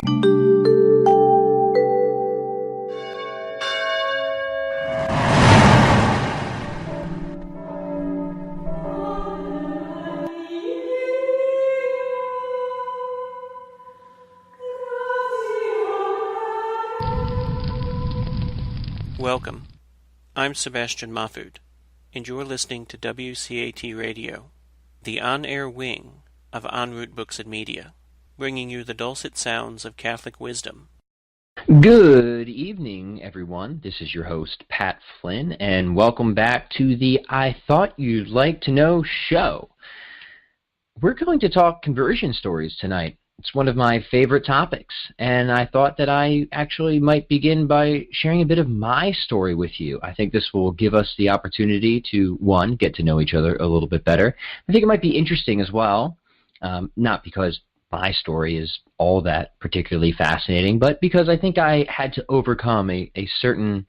Welcome. I'm Sebastian Mahfood, and you're listening to WCAT Radio, the on-air wing of En Route Books and Media, bringing you the dulcet sounds of Catholic wisdom. Good evening, everyone. This is your host, Pat Flynn, and welcome back to the I Thought You'd Like to Know show. We're going to talk conversion stories tonight. It's one of my favorite topics, and I thought that I actually might begin by sharing a bit of my story with you. I think this will give us the opportunity to, one, get to know each other a little bit better. I think it might be interesting as well, not because my story is all that particularly fascinating, but because I think I had to overcome a certain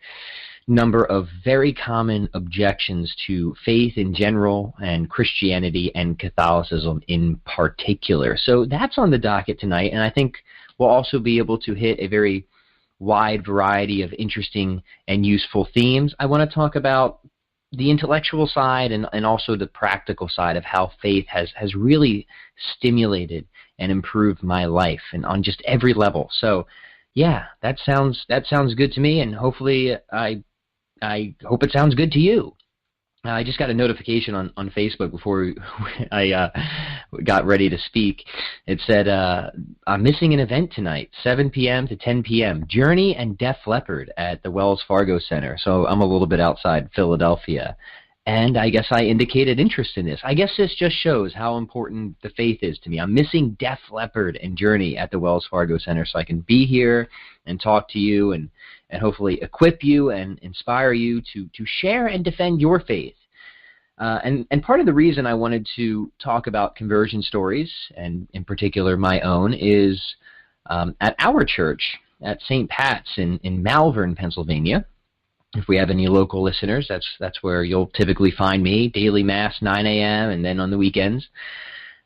number of very common objections to faith in general and Christianity and Catholicism in particular. So that's on the docket tonight, and I think we'll also be able to hit a very wide variety of interesting and useful themes. I want to talk about the intellectual side and also the practical side of how faith has really stimulated and improved my life, and on just every level. So yeah, that sounds good to me, and hopefully I hope it sounds good to you. I just got a notification on Facebook before I got ready to speak. It said, I'm missing an event tonight, 7 p.m. to 10 p.m., Journey and Def Leppard at the Wells Fargo Center. So I'm a little bit outside Philadelphia. And I guess I indicated interest in this. I guess this just shows how important the faith is to me. I'm missing Def Leppard and Journey at the Wells Fargo Center, so I can be here and talk to you and hopefully equip you and inspire you to share and defend your faith. And part of the reason I wanted to talk about conversion stories, and in particular my own, is at our church at St. Pat's in Malvern, Pennsylvania. If we have any local listeners, that's where you'll typically find me, daily mass, 9 a.m., and then on the weekends.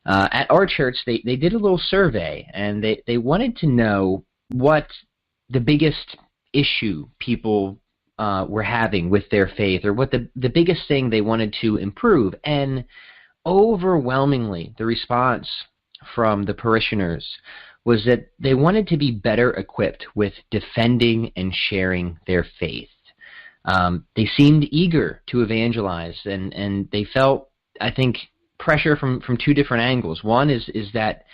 At our church, they did a little survey, and they wanted to know what the biggest issue people were having with their faith, or what the biggest thing they wanted to improve. And overwhelmingly, the response from the parishioners was that they wanted to be better equipped with defending and sharing their faith. They seemed eager to evangelize, and they felt, I think, pressure from two different angles. One is that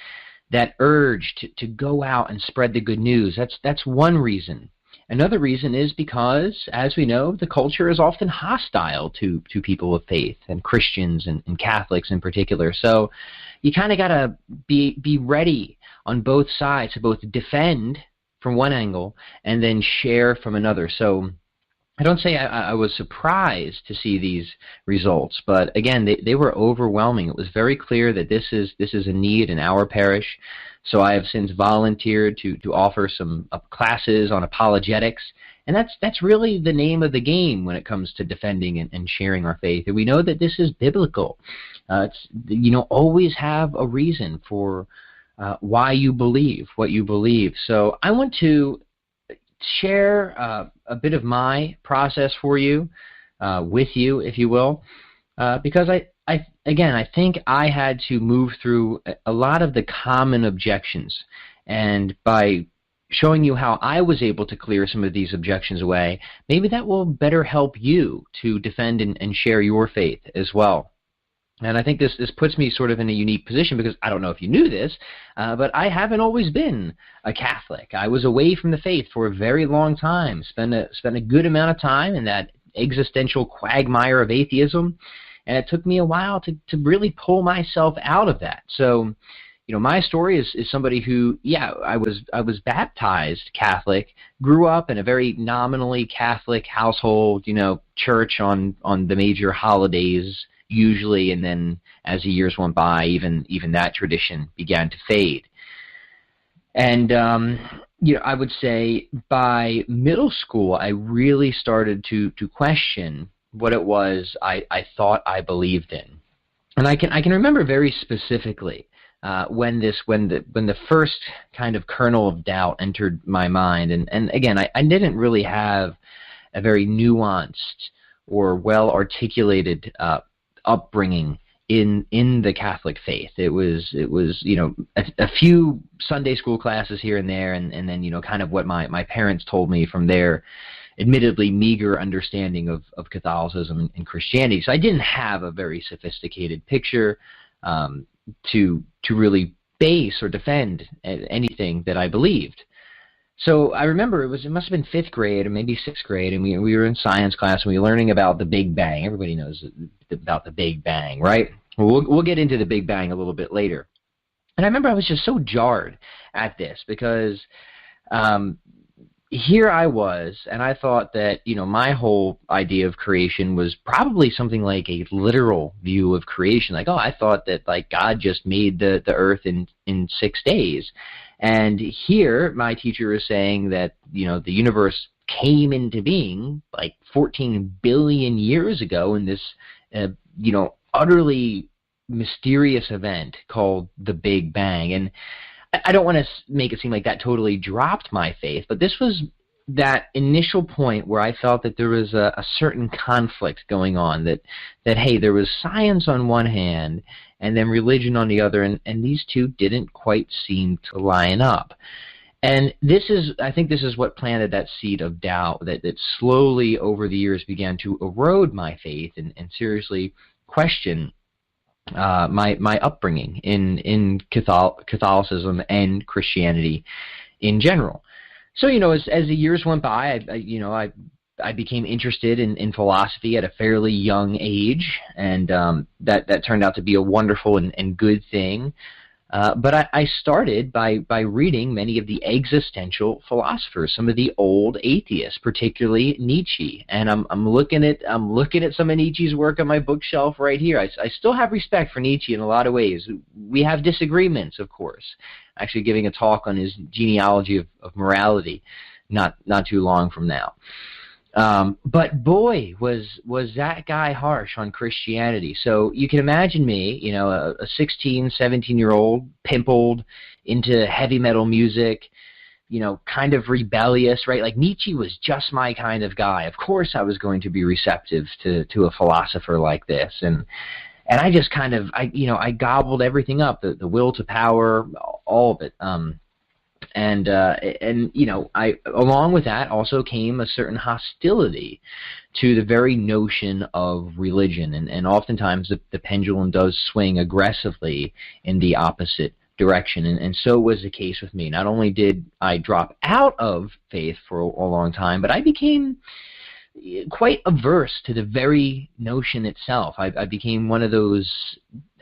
urge to go out and spread the good news. That's one reason. Another reason is because, as we know, the culture is often hostile to people of faith, and Christians and Catholics in particular. So you kind of got to be ready on both sides to both defend from one angle and then share from another. So I don't say I was surprised to see these results, but again, they were overwhelming. It was very clear that this is a need in our parish. So I have since volunteered to offer some classes on apologetics, and that's really the name of the game when it comes to defending and sharing our faith. And we know that this is biblical. Always have a reason for why you believe what you believe. So I want to share a bit of my process for you, with you, if you will, because I think I had to move through a lot of the common objections, and by showing you how I was able to clear some of these objections away, maybe that will better help you to defend and share your faith as well. And I think this puts me sort of in a unique position, because I don't know if you knew this, but I haven't always been a Catholic. I was away from the faith for a very long time, spent a good amount of time in that existential quagmire of atheism, and it took me a while to really pull myself out of that. So, my story is somebody who, I was baptized Catholic, grew up in a very nominally Catholic household, church on the major holidays, usually, and then as the years went by, even that tradition began to fade. And I would say by middle school, I really started to question what it was I thought I believed in. And I can remember very specifically when the first kind of kernel of doubt entered my mind. And again, I didn't really have a very nuanced or well-articulated upbringing in the Catholic faith. It was a few Sunday school classes here and there, and then kind of what my parents told me from their admittedly meager understanding of Catholicism and Christianity. So I didn't have a very sophisticated picture to really base or defend anything that I believed. So I remember it must have been 5th grade or maybe 6th grade, and we were in science class and we were learning about the Big Bang. Everybody knows about the Big Bang, right? We'll get into the Big Bang a little bit later. And I remember I was just so jarred at this because here I was, and I thought that my whole idea of creation was probably something like a literal view of creation. Like, I thought that God just made the earth in 6 days. And here, my teacher is saying that, the universe came into being 14 billion years ago in this, utterly mysterious event called the Big Bang. And I don't want to make it seem like that totally dropped my faith, but this was that initial point where I felt that there was a certain conflict going on, that hey, there was science on one hand and then religion on the other, and these two didn't quite seem to line up. And I think this is what planted that seed of doubt that slowly over the years began to erode my faith and seriously question my upbringing in Catholicism and Christianity in general. So as the years went by, I became interested in philosophy at a fairly young age, and that turned out to be a wonderful and good thing. But I started by reading many of the existential philosophers, some of the old atheists, particularly Nietzsche. And I'm looking at some of Nietzsche's work on my bookshelf right here. I still have respect for Nietzsche in a lot of ways. We have disagreements, of course. Actually giving a talk on his genealogy of morality not too long from now. But boy, was that guy harsh on Christianity. So you can imagine me, a 16, 17-year-old, pimpled into heavy metal music, kind of rebellious, right? Like Nietzsche was just my kind of guy. Of course I was going to be receptive to a philosopher like this. And I just kind of, I gobbled everything up, the will to power, all of it. And along with that also came a certain hostility to the very notion of religion, and oftentimes the pendulum does swing aggressively in the opposite direction, and so was the case with me. Not only did I drop out of faith for a long time, but I became quite averse to the very notion itself. I became one of those,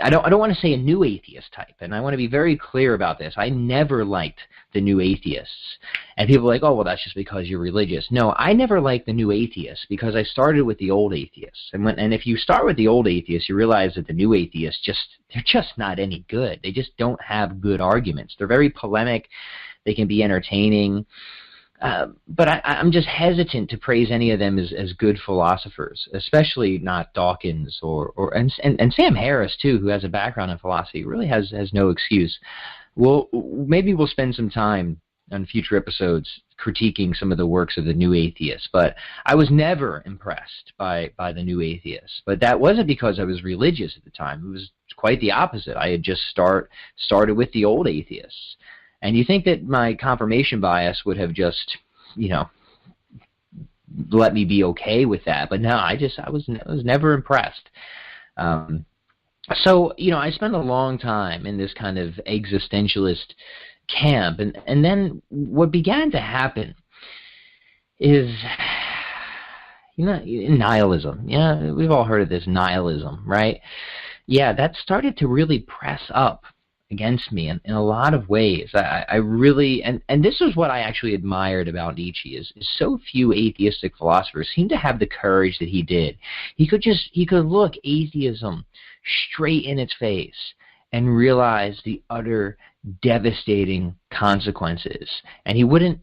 I don't want to say a new atheist type, and I want to be very clear about this. I never liked the new atheists. And people are like, oh, well, that's just because you're religious. No, I never liked the new atheists because I started with the old atheists. And if you start with the old atheists, you realize that the new atheists they're just not any good. They just don't have good arguments. They're very polemic. They can be entertaining. But I'm just hesitant to praise any of them as good philosophers, especially not Dawkins and Sam Harris too, who has a background in philosophy, really has no excuse. Maybe we'll spend some time on future episodes critiquing some of the works of the new atheists, but I was never impressed by the new atheists. But that wasn't because I was religious at the time. It was quite the opposite. I had just started with the old atheists. And you think that my confirmation bias would have just, let me be okay with that. But no, I was never impressed. So, I spent a long time in this kind of existentialist camp. And then what began to happen is, nihilism. Yeah, we've all heard of this nihilism, right? Yeah, that started to really press up against me in a lot of ways. I really, and this is what I actually admired about Nietzsche, is so few atheistic philosophers seem to have the courage that he did. He could look atheism straight in its face and realize the utter devastating consequences. And he wouldn't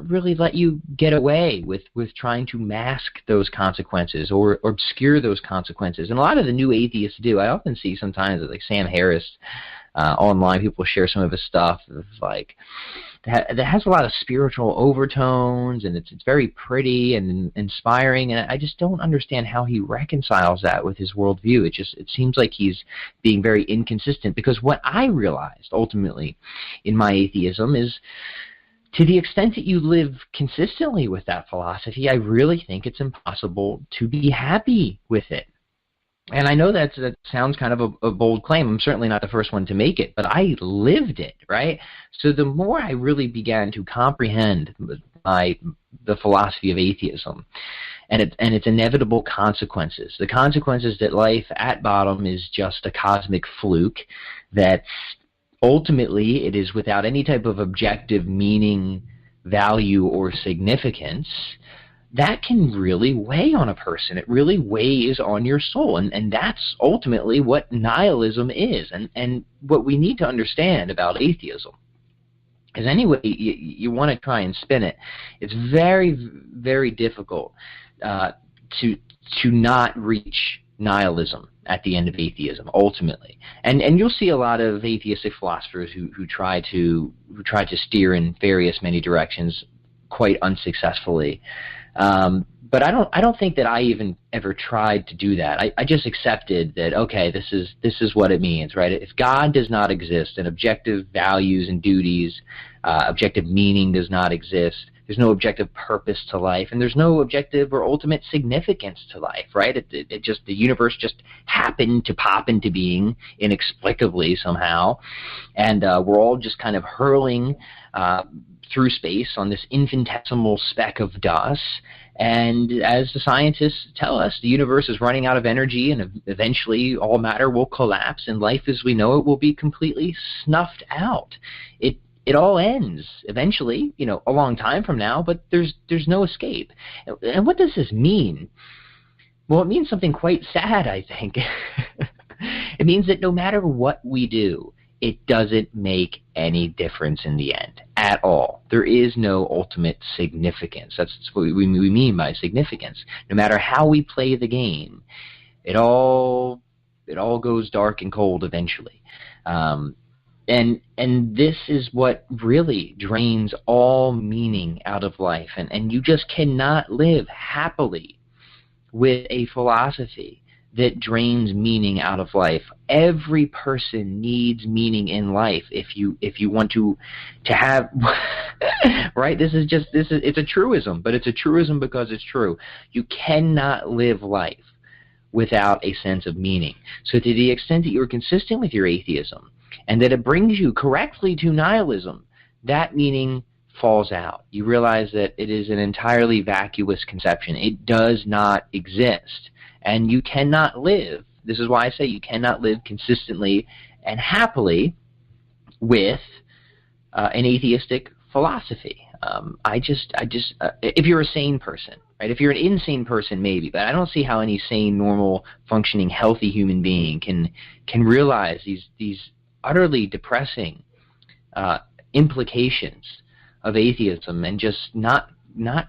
really let you get away with trying to mask those consequences or obscure those consequences. And a lot of the new atheists do. I often see sometimes like Sam Harris, online. People share some of his stuff like that has a lot of spiritual overtones, and it's very pretty and inspiring, and I just don't understand how he reconciles that with his worldview. It seems like he's being very inconsistent, because what I realized ultimately in my atheism is, to the extent that you live consistently with that philosophy, I really think it's impossible to be happy with it. And I know that sounds kind of a bold claim. I'm certainly not the first one to make it, but I lived it, right? So the more I really began to comprehend the philosophy of atheism and its inevitable consequences, the consequences that life at bottom is just a cosmic fluke, that ultimately it is without any type of objective meaning, value, or significance, that can really weigh on a person. It really weighs on your soul, and that's ultimately what nihilism is. And what we need to understand about atheism is, anyway you want to try and spin it, it's very, very difficult to not reach nihilism at the end of atheism, ultimately. And you'll see a lot of atheistic philosophers who try to steer in various many directions quite unsuccessfully. But I don't think that I even ever tried to do that. I just accepted that, okay, this is what it means, right? If God does not exist, and objective values and duties, objective meaning does not exist, there's no objective purpose to life, and there's no objective or ultimate significance to life, right? It just, the universe just happened to pop into being inexplicably somehow, and we're all just kind of hurling through space on this infinitesimal speck of dust. And as the scientists tell us, the universe is running out of energy, and eventually all matter will collapse, and life as we know it will be completely snuffed out. It all ends eventually, a long time from now, but there's no escape. And what does this mean? Well, it means something quite sad, I think. It means that no matter what we do, it doesn't make any difference in the end at all. There is no ultimate significance. That's what we mean by significance. No matter how we play the game, it all goes dark and cold eventually. And this is what really drains all meaning out of life. And you just cannot live happily with a philosophy that drains meaning out of life. Every person needs meaning in life if you want to have right. It's a truism, but it's a truism because it's true. You cannot live life without a sense of meaning. So to the extent that you're consistent with your atheism, and that it brings you correctly to nihilism, that meaning falls out. You realize that it is an entirely vacuous conception. It does not exist. And you cannot live, this is why I say you cannot live consistently and happily with an atheistic philosophy. If you're a sane person, right? If you're an insane person, maybe, but I don't see how any sane, normal, functioning, healthy human being can realize these utterly depressing implications of atheism and just not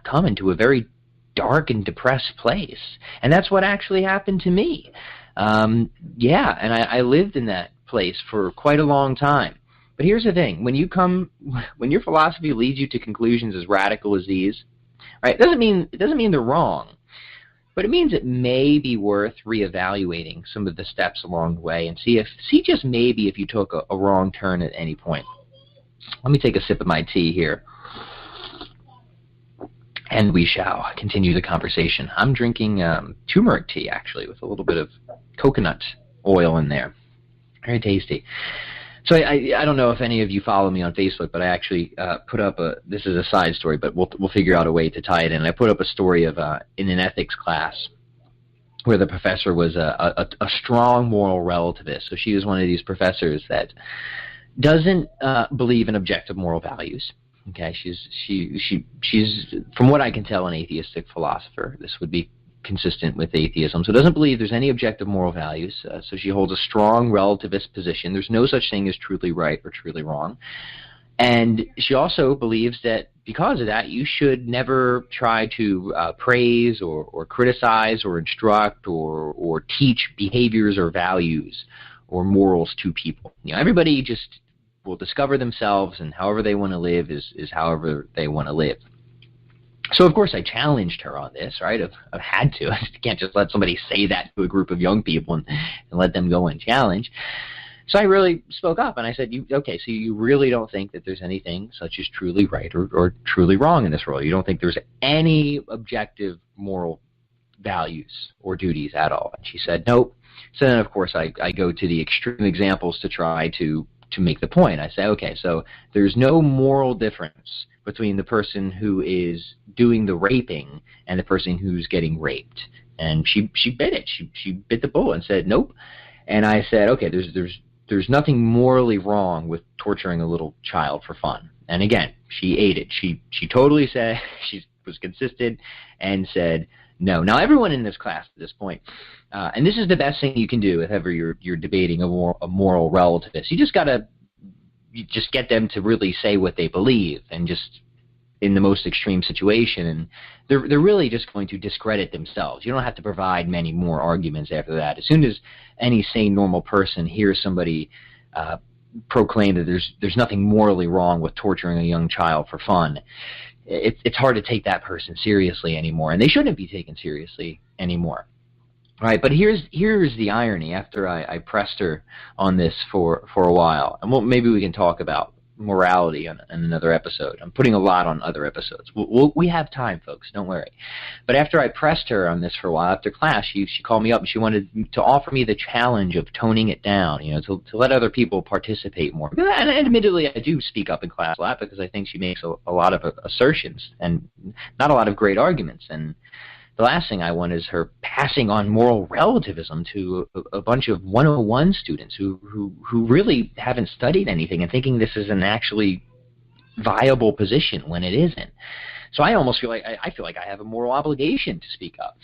come into a very dark and depressed place. And that's what actually happened to me. And I lived in that place for quite a long time. But here's the thing: when your philosophy leads you to conclusions as radical as these, right? It doesn't mean they're wrong, but it means it may be worth reevaluating some of the steps along the way and see just maybe if you took a wrong turn at any point. Let me take a sip of my tea here, and we shall continue the conversation. I'm drinking turmeric tea, actually, with a little bit of coconut oil in there. Very tasty. So I don't know if any of you follow me on Facebook, but I actually put up this is a side story, but we'll figure out a way to tie it in. I put up a story of in an ethics class where the professor was a strong moral relativist. So she was one of these professors that doesn't believe in objective moral values. Okay, she's from what I can tell an atheistic philosopher. This would be consistent with atheism. So doesn't believe there's any objective moral values. So she holds a strong relativist position. There's no such thing as truly right or truly wrong. And she also believes that because of that, you should never try to praise or criticize or instruct or teach behaviors or values or morals to people. Everybody just will discover themselves, and however they want to live is however they want to live. So, of course, I challenged her on this, right? I've had to. I can't just let somebody say that to a group of young people and let them go and challenge. So I really spoke up, and I said, okay, so you really don't think that there's anything such as truly right or truly wrong in this world? You don't think there's any objective moral values or duties at all? And she said, nope. So then, of course, I go to the extreme examples to try to make the point. I say, okay, so there's no moral difference between the person who is doing the raping and the person who's getting raped. And she bit it. She bit the bullet and said, nope. And I said, okay, there's nothing morally wrong with torturing a little child for fun. And again, she ate it. She totally said, she was consistent and said no. Now, everyone in this class at this point, and this is the best thing you can do if ever you're debating a moral relativist. You just get them to really say what they believe, and just in the most extreme situation, and they're really just going to discredit themselves. You don't have to provide many more arguments after that. As soon as any sane, normal person hears somebody proclaim that there's nothing morally wrong with torturing a young child for fun, it's hard to take that person seriously anymore, and they shouldn't be taken seriously anymore. Right, but here's the irony. After I pressed her on this for a while, and maybe we can talk about morality on another episode. I'm putting a lot on other episodes. We have time, folks. Don't worry. But after I pressed her on this for a while, after class, she called me up and she wanted to offer me the challenge of toning it down, to let other people participate more. And admittedly, I do speak up in class a lot because I think she makes a lot of assertions and not a lot of great arguments. And the last thing I want is her passing on moral relativism to a bunch of 101 students who really haven't studied anything and thinking this is an actually viable position when it isn't. So I almost feel like I have a moral obligation to speak up.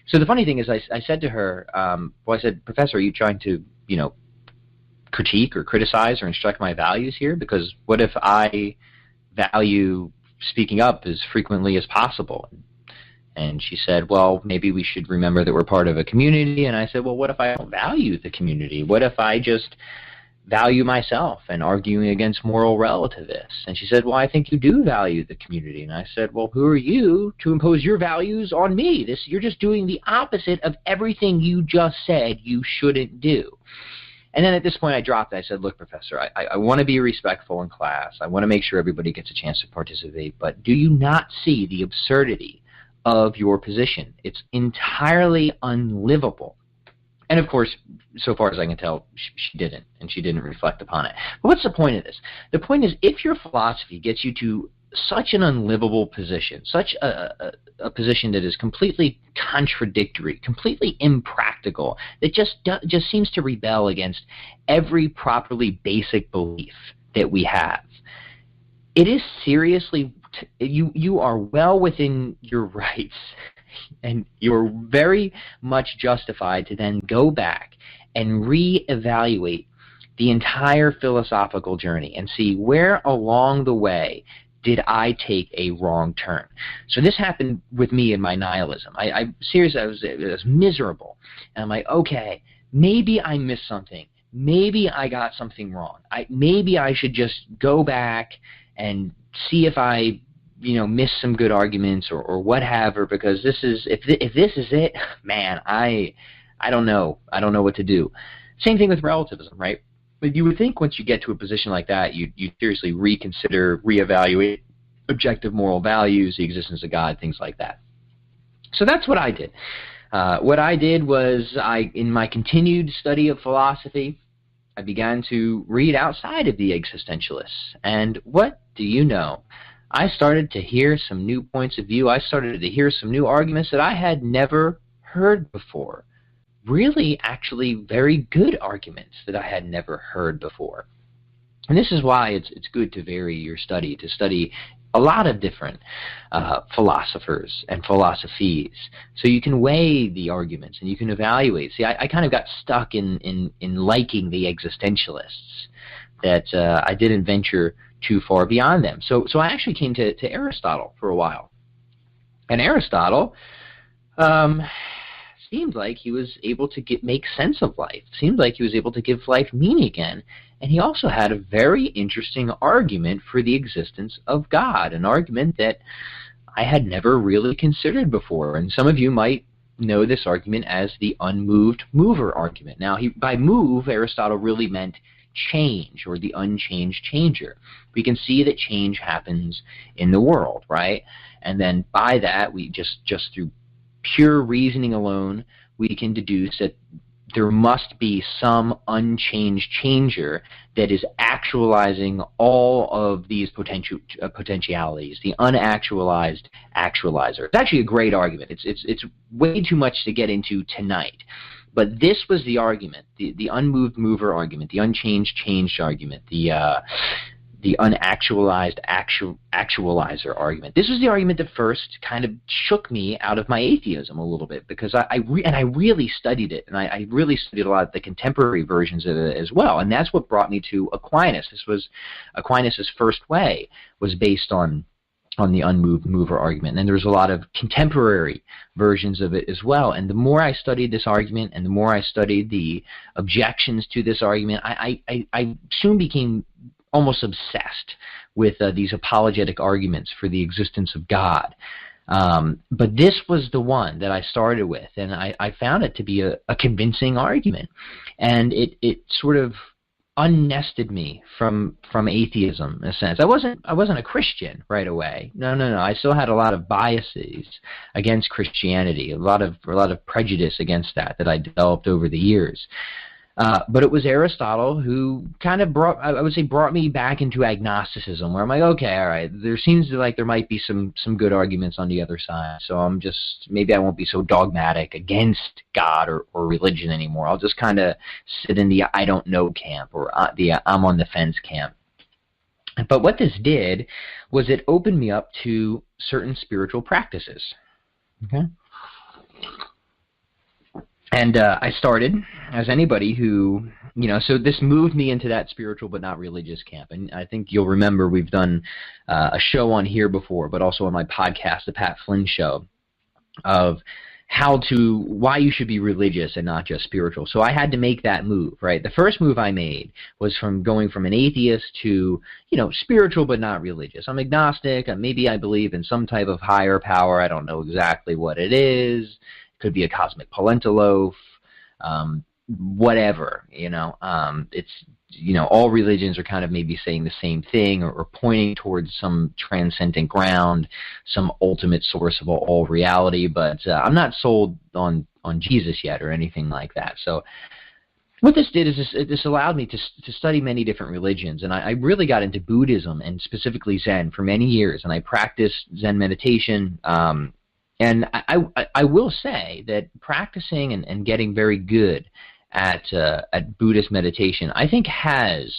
So the funny thing is, I said to her, I said, Professor, are you trying to, critique or criticize or instruct my values here? Because what if I value speaking up as frequently as possible? And she said, well, maybe we should remember that we're part of a community. And I said, well, what if I don't value the community? What if I just value myself and arguing against moral relativists? And she said, well, I think you do value the community. And I said, well, who are you to impose your values on me? You're just doing the opposite of everything you just said you shouldn't do. And then at this point I dropped it. I said, look, Professor, I want to be respectful in class. I want to make sure everybody gets a chance to participate. But do you not see the absurdity of your position? It's entirely unlivable. And of course, so far as I can tell, she didn't, and she didn't reflect upon it. But what's the point of this? The point is, if your philosophy gets you to such an unlivable position, such a position that is completely contradictory, completely impractical, that just seems to rebel against every properly basic belief that we have, it is seriously, you are well within your rights, and you're very much justified to then go back and reevaluate the entire philosophical journey and see where along the way did I take a wrong turn. So this happened with me in my nihilism. I seriously, I was miserable. And I'm like, okay, maybe I missed something. Maybe I got something wrong. Maybe I should just go back and see if I miss some good arguments or whatever, because if this is it, man, I don't know what to do. Same thing with relativism, right? But you would think once you get to a position like that, you seriously reconsider, reevaluate objective moral values, the existence of God, things like that. So that's what I did. What I did was, in my continued study of philosophy, I began to read outside of the existentialists. And what do you know? I started to hear some new points of view. I started to hear some new arguments that I had never heard before. Really, actually, very good arguments that I had never heard before. And this is why it's good to vary your study, to study a lot of different philosophers and philosophies, so you can weigh the arguments and you can evaluate. See, I kind of got stuck in liking the existentialists, that I didn't venture too far beyond them. So I actually came to Aristotle for a while. And Aristotle seemed like he was able to make sense of life. It seemed like he was able to give life meaning again. And he also had a very interesting argument for the existence of God, an argument that I had never really considered before. And some of you might know this argument as the unmoved mover argument. Now, by move, Aristotle really meant change, or the unchanged changer. We can see that change happens in the world, right? And then by that, we just through pure reasoning alone, we can deduce that there must be some unchanged changer that is actualizing all of these potentialities, the unactualized actualizer. It's actually a great argument. It's way too much to get into tonight. But this was the argument, the unmoved mover argument, the unchanged changed argument, the unactualized actualizer argument. This was the argument that first kind of shook me out of my atheism a little bit, because I really studied it, and I really studied a lot of the contemporary versions of it as well, and that's what brought me to Aquinas. This was Aquinas' first way was based on the unmoved mover argument. And there's a lot of contemporary versions of it as well. And the more I studied this argument and the more I studied the objections to this argument, I soon became almost obsessed with these apologetic arguments for the existence of God. But this was the one that I started with, and I found it to be a convincing argument. And it sort of unnested me from atheism in a sense. I wasn't a Christian right away. No. I still had a lot of biases against Christianity, a lot of prejudice against that I developed over the years. But it was Aristotle who kind of brought me back into agnosticism, where I'm like, okay, all right, there seems like there might be some good arguments on the other side, so maybe I won't be so dogmatic against God or religion anymore. I'll just kind of sit in the I don't know camp, or the I'm on the fence camp. But what this did was it opened me up to certain spiritual practices. Okay. And I started, as anybody who, so this moved me into that spiritual but not religious camp. And I think you'll remember we've done a show on here before, but also on my podcast, the Pat Flynn Show, of why you should be religious and not just spiritual. So I had to make that move, right? The first move I made was from going from an atheist to, spiritual but not religious. I'm agnostic. Maybe I believe in some type of higher power. I don't know exactly what it is. Could be a cosmic polenta loaf, whatever, it's, all religions are kind of maybe saying the same thing, or pointing towards some transcendent ground, some ultimate source of all reality, but I'm not sold on Jesus yet or anything like that. So what this did is this allowed me to study many different religions, and I really got into Buddhism, and specifically Zen, for many years, and I practiced Zen meditation. And I will say that practicing and getting very good at Buddhist meditation, I think has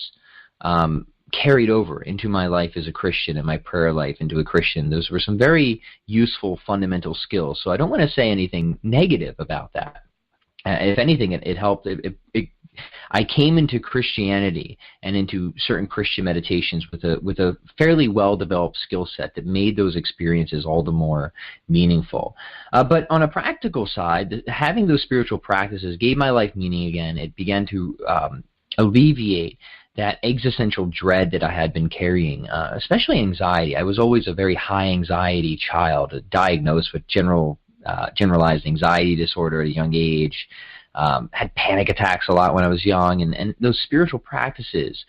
carried over into my life as a Christian and my prayer life into a Christian. Those were some very useful fundamental skills. So I don't want to say anything negative about that. If anything, it helped. I came into Christianity and into certain Christian meditations with a fairly well-developed skill set that made those experiences all the more meaningful. But on a practical side, having those spiritual practices gave my life meaning again. It began to alleviate that existential dread that I had been carrying, especially anxiety. I was always a very high anxiety child, diagnosed with generalized anxiety disorder at a young age. Had panic attacks a lot when I was young, and those spiritual practices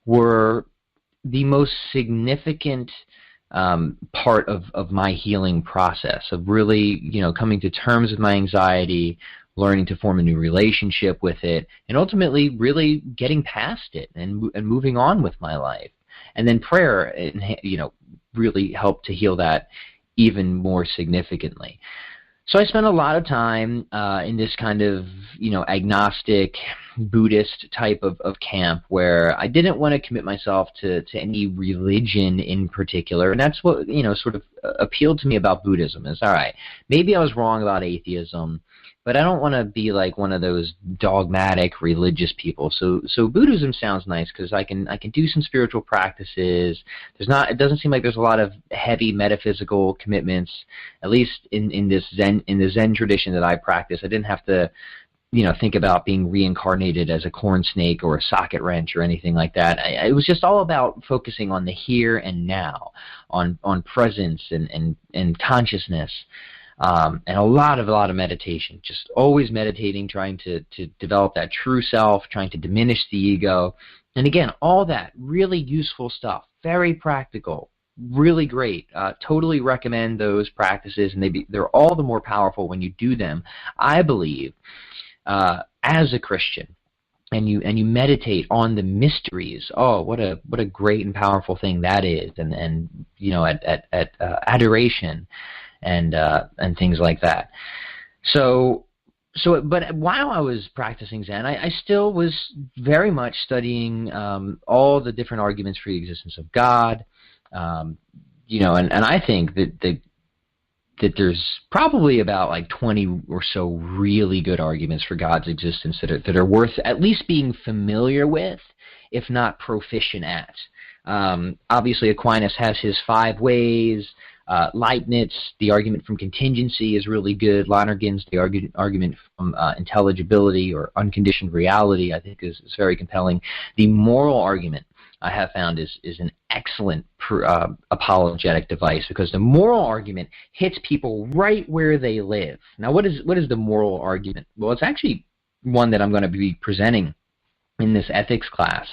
were the most significant part of my healing process, of really, coming to terms with my anxiety, learning to form a new relationship with it, and ultimately really getting past it and moving on with my life. And then prayer, really helped to heal that even more significantly. So I spent a lot of time in this kind of, agnostic Buddhist type of camp, where I didn't want to commit myself to any religion in particular. And that's what, sort of appealed to me about Buddhism is, all right, maybe I was wrong about atheism, but I don't want to be like one of those dogmatic religious people. So Buddhism sounds nice because I can do some spiritual practices. It doesn't seem like there's a lot of heavy metaphysical commitments, at least in the Zen tradition that I practice. I didn't have to think about being reincarnated as a corn snake or a socket wrench or anything like that. It was just all about focusing on the here and now, on presence and consciousness, and a lot of meditation. Just always meditating, trying to develop that true self, trying to diminish the ego. And again, all that really useful stuff, very practical, really great. Totally recommend those practices, and they're all the more powerful when you do them, I believe, as a Christian, and you meditate on the mysteries. Oh, what a great and powerful thing that is, and at adoration and things like that. But while I was practicing Zen, I still was very much studying all the different arguments for the existence of God. And I think that there's probably about like 20 or so really good arguments for God's existence that are worth at least being familiar with, if not proficient at. Obviously, Aquinas has his 5 ways. Leibniz, the argument from contingency is really good. Lonergan's the argument from intelligibility or unconditioned reality, I think, is very compelling. The moral argument, I have found, is an excellent apologetic device, because the moral argument hits people right where they live. Now, what is the moral argument? Well, it's actually one that I'm going to be presenting in this ethics class,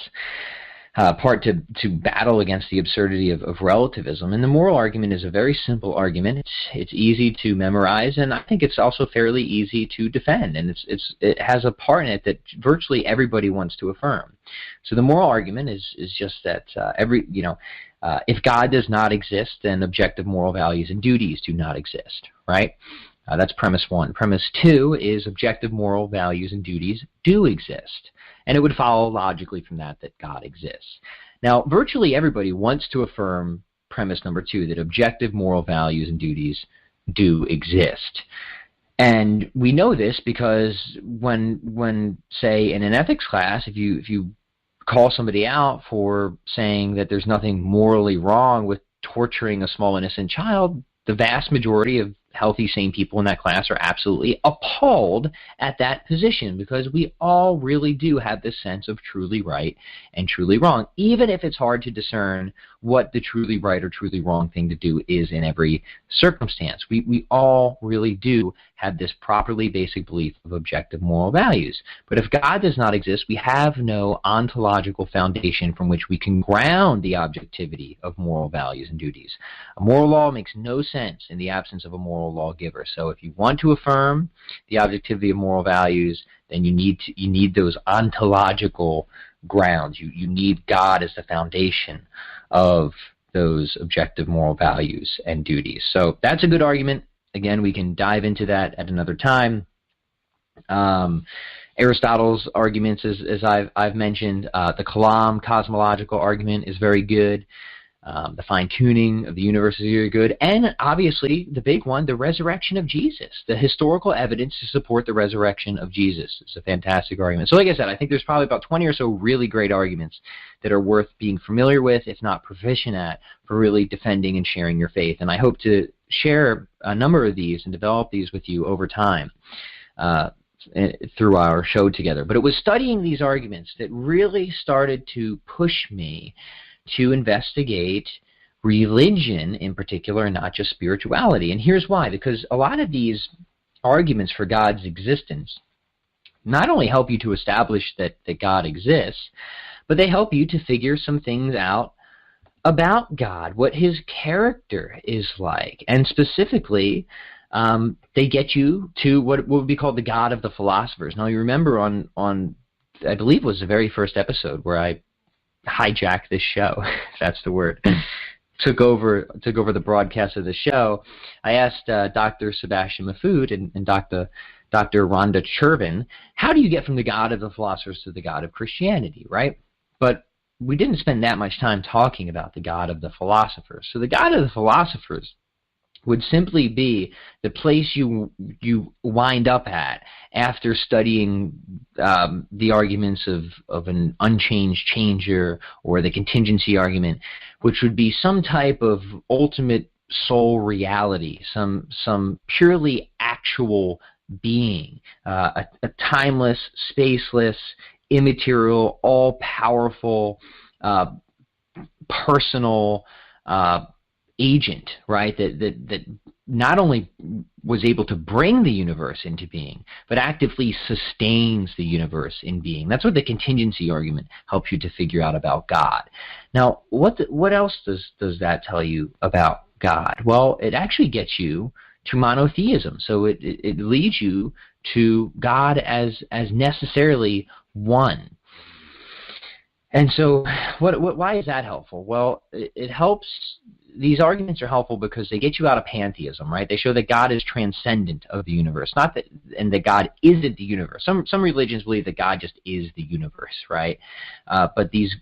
part to battle against the absurdity of relativism. And the moral argument is a very simple argument. It's easy to memorize, and I think it's also fairly easy to defend. And it has a part in it that virtually everybody wants to affirm. So the moral argument is just that if God does not exist, then objective moral values and duties do not exist, right? That's premise 1. Premise 2 is objective moral values and duties do exist. And it would follow logically from that God exists. Now, virtually everybody wants to affirm premise number 2, that objective moral values and duties do exist. And we know this because when say, in an ethics class, if you call somebody out for saying that there's nothing morally wrong with torturing a small innocent child, the vast majority of healthy, sane people in that class are absolutely appalled at that position, because we all really do have this sense of truly right and truly wrong, even if it's hard to discern what the truly right or truly wrong thing to do is in every circumstance. We all really do have this properly basic belief of objective moral values. But if God does not exist, we have no ontological foundation from which we can ground the objectivity of moral values and duties. A moral law makes no sense in the absence of a moral lawgiver. So if you want to affirm the objectivity of moral values, then you need those ontological grounds. You need God as the foundation of those objective moral values and duties. So that's a good argument. Again, we can dive into that at another time. Aristotle's arguments, as I've mentioned, the Kalam cosmological argument is very good. The fine-tuning of the universe is very good. And obviously, the big one, the resurrection of Jesus. The historical evidence to support the resurrection of Jesus is a fantastic argument. So like I said, I think there's probably about 20 or so really great arguments that are worth being familiar with, if not proficient at, for really defending and sharing your faith. And I hope to share a number of these and develop these with you over time through our show together. But it was studying these arguments that really started to push me to investigate religion in particular, and not just spirituality. And here's why. Because a lot of these arguments for God's existence not only help you to establish that God exists, but they help you to figure some things out about God, what his character is like. And specifically, they get you to what would be called the God of the philosophers. Now, you remember on I believe it was the very first episode where I hijacked this show, if that's the word, took over the broadcast of the show. I asked Dr. Sebastian Mahfoud and Dr. Rhonda Chervin, how do you get from the God of the philosophers to the God of Christianity, right? But we didn't spend that much time talking about the God of the philosophers. So the God of the philosophers would simply be the place you wind up at after studying the arguments of an unchanged changer or the contingency argument, which would be some type of ultimate soul reality, some purely actual being, a timeless, spaceless, immaterial, all-powerful, personal agent, right? That not only was able to bring the universe into being, but actively sustains the universe in being. That's what the contingency argument helps you to figure out about God. Now, what else does that tell you about God? Well, it actually gets you to monotheism. So it leads you to God as necessarily one. And so why is that helpful? Well, it helps. These arguments are helpful because they get you out of pantheism, right? They show that God is transcendent of the universe, and that God isn't the universe. Some religions believe that God just is the universe, right? But these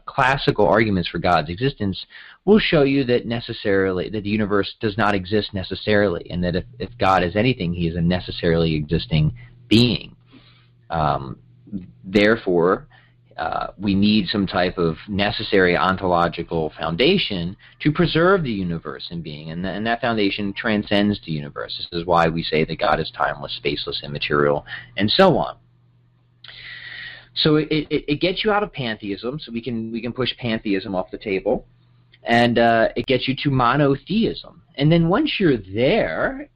classical arguments for God's existence will show you that the universe does not exist necessarily, and that if God is anything, he is a necessarily existing being. Therefore, we need some type of necessary ontological foundation to preserve the universe in being, and that foundation transcends the universe. This is why we say that God is timeless, spaceless, immaterial, and so on. So it gets you out of pantheism, so we can push pantheism off the table, and it gets you to monotheism. And then once you're there,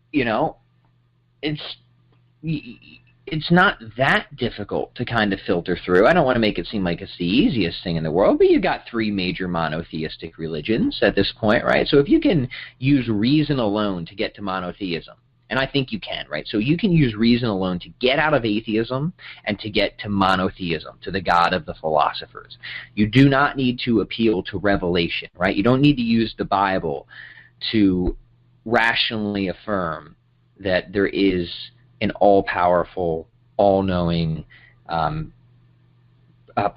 it's not that difficult to kind of filter through. I don't want to make it seem like it's the easiest thing in the world, but you've got 3 major monotheistic religions at this point, right? So if you can use reason alone to get to monotheism, and I think you can, right? So you can use reason alone to get out of atheism and to get to monotheism, to the God of the philosophers. You do not need to appeal to revelation, right? You don't need to use the Bible to rationally affirm that there is an all-powerful, all-knowing,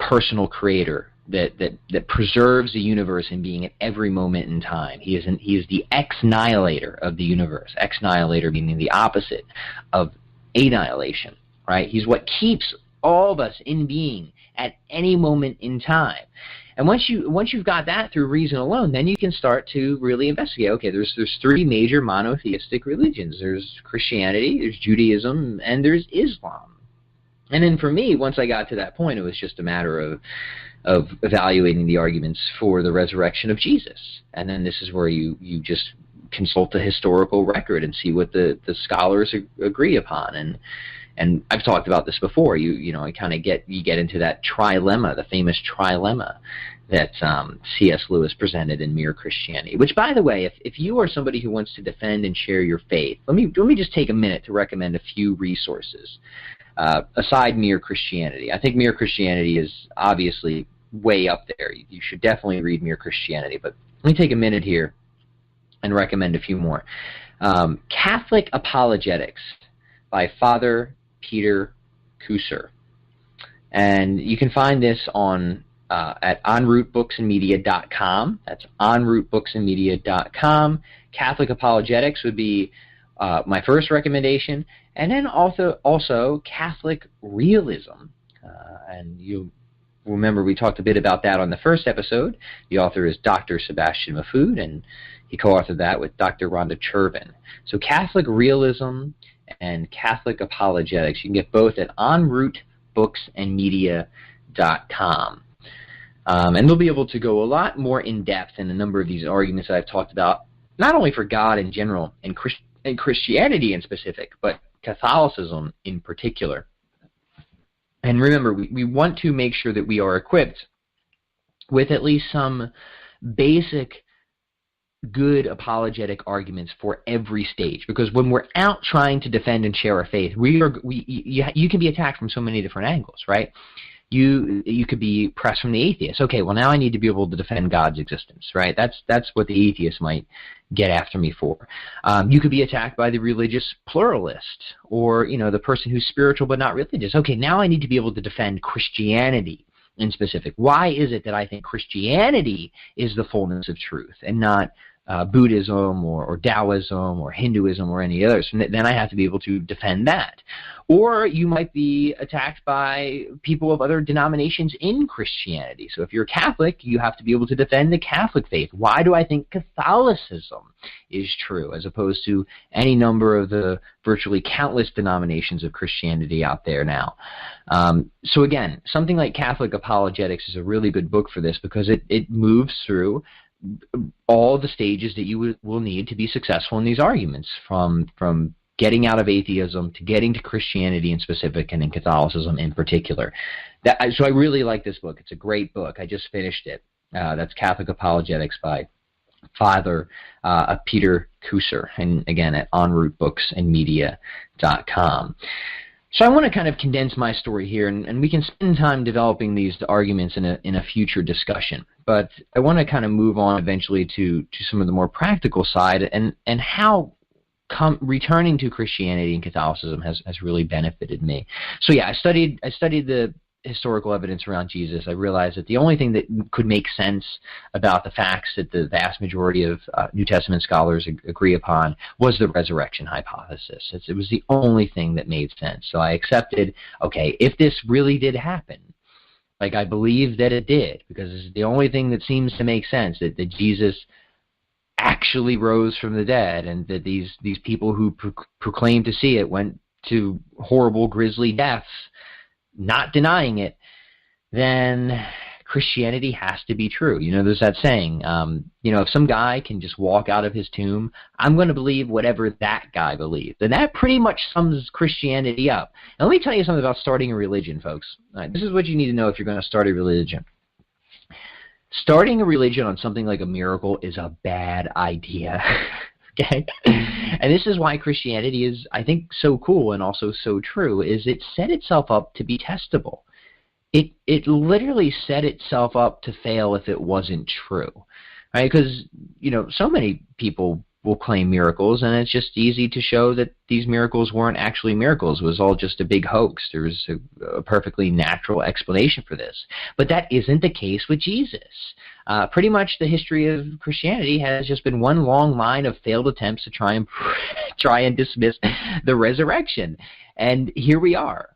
personal creator that preserves the universe in being at every moment in time. He is the ex-nihilator of the universe. Ex-nihilator meaning the opposite of annihilation, right? He's what keeps all of us in being at any moment in time. And once you've got that through reason alone, then you can start to really investigate. Okay, there's 3 major monotheistic religions. There's Christianity, there's Judaism, and there's Islam. And then for me, once I got to that point, it was just a matter of evaluating the arguments for the resurrection of Jesus. And then this is where you just consult the historical record and see what the scholars agree upon. And I've talked about this before. You get into that trilemma, the famous trilemma that C.S. Lewis presented in Mere Christianity. Which, by the way, if you are somebody who wants to defend and share your faith, let me just take a minute to recommend a few resources aside Mere Christianity. I think Mere Christianity is obviously way up there. You should definitely read Mere Christianity. But let me take a minute here and recommend a few more. Catholic Apologetics by Father Peter Kusser. And you can find this on at enroutebooksandmedia.com. That's enroutebooksandmedia.com. Catholic Apologetics would be my first recommendation. And then also Catholic Realism. And you remember we talked a bit about that on the first episode. The author is Dr. Sebastian Mahfoud, and he co-authored that with Dr. Rhonda Chervin. So Catholic Realism and Catholic Apologetics. You can get both at enroutebooksandmedia.com. And they'll be able to go a lot more in depth in a number of these arguments that I've talked about, not only for God in general and Christianity in specific, but Catholicism in particular. And remember, we want to make sure that we are equipped with at least some basic good apologetic arguments for every stage, because when we're out trying to defend and share our faith, you can be attacked from so many different angles, right? You could be pressed from the atheist. Okay, well now I need to be able to defend God's existence, right? That's what the atheist might get after me for. You could be attacked by the religious pluralist, or the person who's spiritual but not religious. Okay, now I need to be able to defend Christianity in specific. Why is it that I think Christianity is the fullness of truth and not Buddhism or Taoism or Hinduism or any others. And then I have to be able to defend that. Or you might be attacked by people of other denominations in Christianity. So if you're Catholic, you have to be able to defend the Catholic faith. Why do I think Catholicism is true as opposed to any number of the virtually countless denominations of Christianity out there now? So again, something like Catholic Apologetics is a really good book for this because it moves through all the stages that you will need to be successful in these arguments, from getting out of atheism to getting to Christianity in specific and in Catholicism in particular. So I really like this book. It's a great book. I just finished it. That's Catholic Apologetics by Father Peter Kusser, and again at enroutebooksandmedia.com. So I want to kind of condense my story here, and we can spend time developing these arguments in a future discussion. But I want to kind of move on eventually to some of the more practical side and how returning to Christianity and Catholicism has really benefited me. So yeah, I studied the historical evidence around Jesus. I realized that the only thing that could make sense about the facts that the vast majority of New Testament scholars agree upon was the resurrection hypothesis. It was the only thing that made sense. So I accepted, okay, if this really did happen, like I believe that it did, because it's the only thing that seems to make sense, that Jesus actually rose from the dead, and that these people who proclaimed to see it went to horrible, grisly deaths, not denying it, then Christianity has to be true. You know, there's that saying, if some guy can just walk out of his tomb, I'm going to believe whatever that guy believes. And that pretty much sums Christianity up. Now, let me tell you something about starting a religion, folks. All right, this is what you need to know if you're going to start a religion. Starting a religion on something like a miracle is a bad idea. Okay? And this is why Christianity is, I think, so cool and also so true, is it set itself up to be testable. It literally set itself up to fail if it wasn't true. Right? Because, so many people will claim miracles, and it's just easy to show that these miracles weren't actually miracles. It was all just a big hoax. There was a perfectly natural explanation for this. But that isn't the case with Jesus. Pretty much the history of Christianity has just been one long line of failed attempts to try and dismiss the resurrection. And here we are,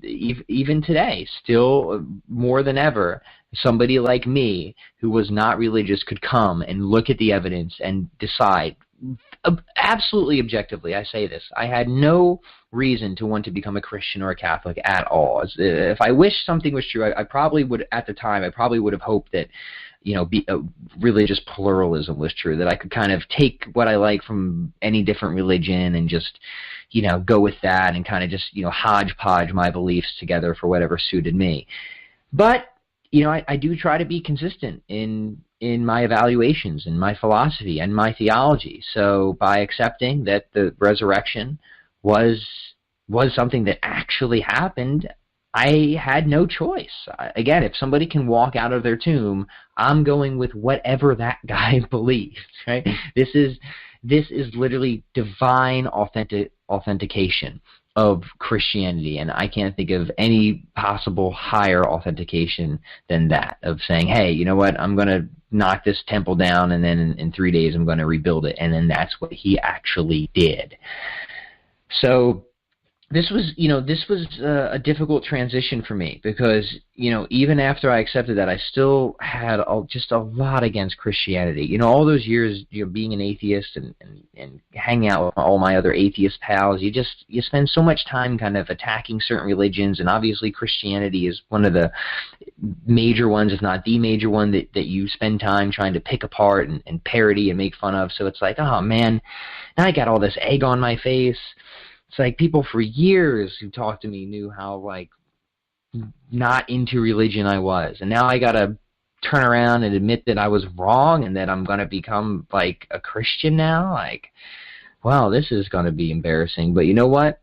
even today, still more than ever, somebody like me who was not religious could come and look at the evidence and decide absolutely objectively. I say this. I had no reason to want to become a Christian or a Catholic at all. If I wished something was true, I probably would, at the time, I probably would have hoped that religious pluralism was true, that I could kind of take what I like from any different religion and just, go with that and kind of just, hodgepodge my beliefs together for whatever suited me. But, I do try to be consistent in my evaluations and my philosophy and my theology. So by accepting that the resurrection was something that actually happened, I had no choice. Again, if somebody can walk out of their tomb, I'm going with whatever that guy believes. Right? This is literally divine authentication of Christianity, and I can't think of any possible higher authentication than that, of saying, hey, you know what, I'm going to knock this temple down, and then in 3 days I'm going to rebuild it, and then that's what he actually did. So this was a difficult transition for me because, even after I accepted that, I still had just a lot against Christianity. All those years, being an atheist and hanging out with all my other atheist pals, you spend so much time kind of attacking certain religions, and obviously Christianity is one of the major ones, if not the major one, that you spend time trying to pick apart and parody and make fun of. So it's like, oh man, now I got all this egg on my face. It's like people for years who talked to me knew how, not into religion I was. And now I got to turn around and admit that I was wrong and that I'm going to become, a Christian now. Wow, this is going to be embarrassing. But you know what?